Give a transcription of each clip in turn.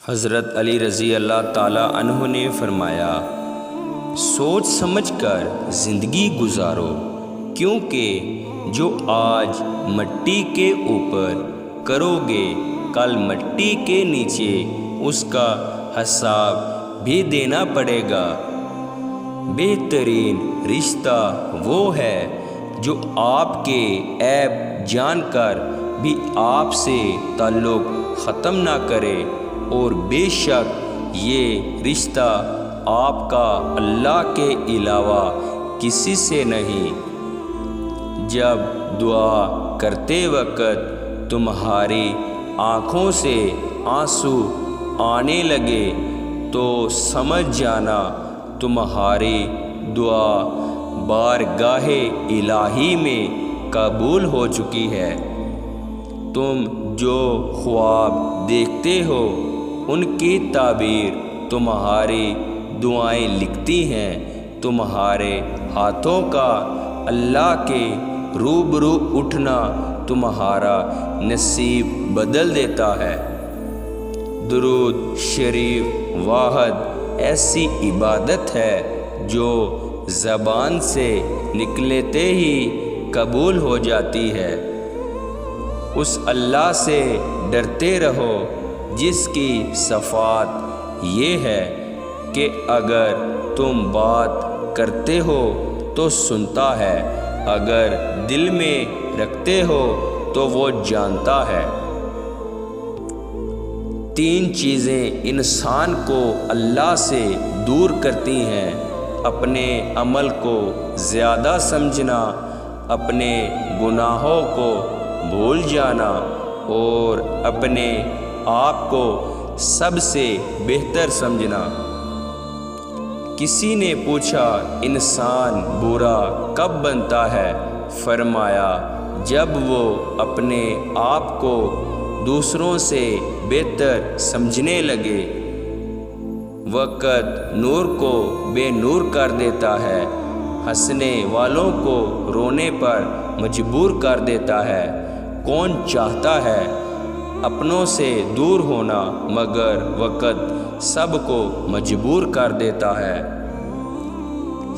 حضرت علی رضی اللہ تعالیٰ عنہ نے فرمایا، سوچ سمجھ کر زندگی گزارو، کیونکہ جو آج مٹی کے اوپر کرو گے کل مٹی کے نیچے اس کا حساب بھی دینا پڑے گا۔ بہترین رشتہ وہ ہے جو آپ کے عیب جان کر بھی آپ سے تعلق ختم نہ کرے، اور بے شک یہ رشتہ آپ کا اللہ کے علاوہ کسی سے نہیں۔ جب دعا کرتے وقت تمہاری آنکھوں سے آنسو آنے لگے تو سمجھ جانا تمہاری دعا بارگاہ الہی میں قبول ہو چکی ہے۔ تم جو خواب دیکھتے ہو ان کی تعبیر تمہاری دعائیں لکھتی ہیں۔ تمہارے ہاتھوں کا اللہ کے روبرو اٹھنا تمہارا نصیب بدل دیتا ہے۔ درود شریف واحد ایسی عبادت ہے جو زبان سے نکلتے ہی قبول ہو جاتی ہے۔ اس اللہ سے ڈرتے رہو جس کی صفات یہ ہے کہ اگر تم بات کرتے ہو تو سنتا ہے، اگر دل میں رکھتے ہو تو وہ جانتا ہے۔ تین چیزیں انسان کو اللہ سے دور کرتی ہیں: اپنے عمل کو زیادہ سمجھنا، اپنے گناہوں کو بھول جانا، اور اپنے آپ کو سب سے بہتر سمجھنا۔ کسی نے پوچھا، انسان برا کب بنتا ہے؟ فرمایا، جب وہ اپنے آپ کو دوسروں سے بہتر سمجھنے لگے۔ وقت نور کو بے نور کر دیتا ہے، ہنسنے والوں کو رونے پر مجبور کر دیتا ہے۔ کون چاہتا ہے اپنوں سے دور ہونا، مگر وقت سب کو مجبور کر دیتا ہے۔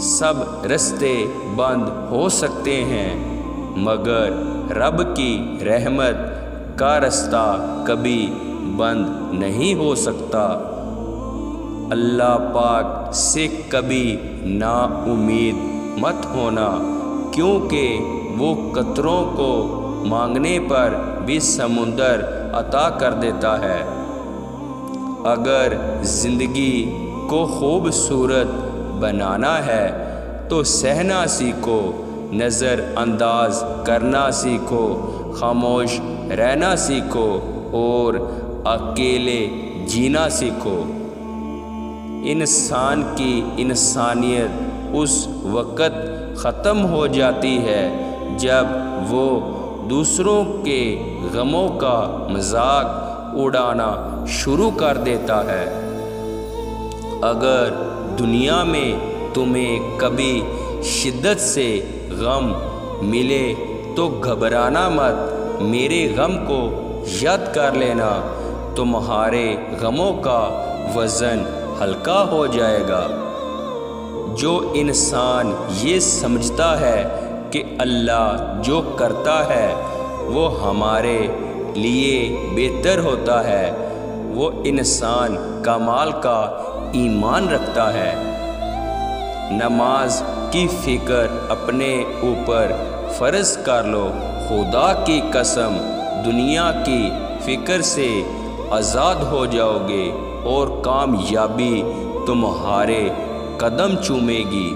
سب رستے بند ہو سکتے ہیں مگر رب کی رحمت کا رستہ کبھی بند نہیں ہو سکتا۔ اللہ پاک سے کبھی نا امید مت ہونا، کیونکہ وہ قطروں کو مانگنے پر بھی سمندر عطا کر دیتا ہے۔ اگر زندگی کو خوبصورت بنانا ہے تو سہنا سیکھو، نظر انداز کرنا سیکھو، خاموش رہنا سیکھو، اور اکیلے جینا سیکھو۔ انسان کی انسانیت اس وقت ختم ہو جاتی ہے جب وہ دوسروں کے غموں کا مذاق اڑانا شروع کر دیتا ہے۔ اگر دنیا میں تمہیں کبھی شدت سے غم ملے تو گھبرانا مت، میرے غم کو یاد کر لینا، تمہارے غموں کا وزن ہلکا ہو جائے گا۔ جو انسان یہ سمجھتا ہے کہ اللہ جو کرتا ہے وہ ہمارے لیے بہتر ہوتا ہے، وہ انسان کمال کا ایمان رکھتا ہے۔ نماز کی فکر اپنے اوپر فرض کر لو، خدا کی قسم دنیا کی فکر سے آزاد ہو جاؤ گے اور کامیابی تمہارے قدم چومے گی۔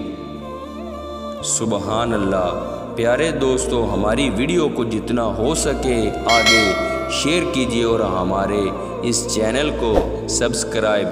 سبحان اللہ۔ پیارے دوستو، ہماری ویڈیو کو جتنا ہو سکے آگے شیئر کیجیے اور ہمارے اس چینل کو سبسکرائب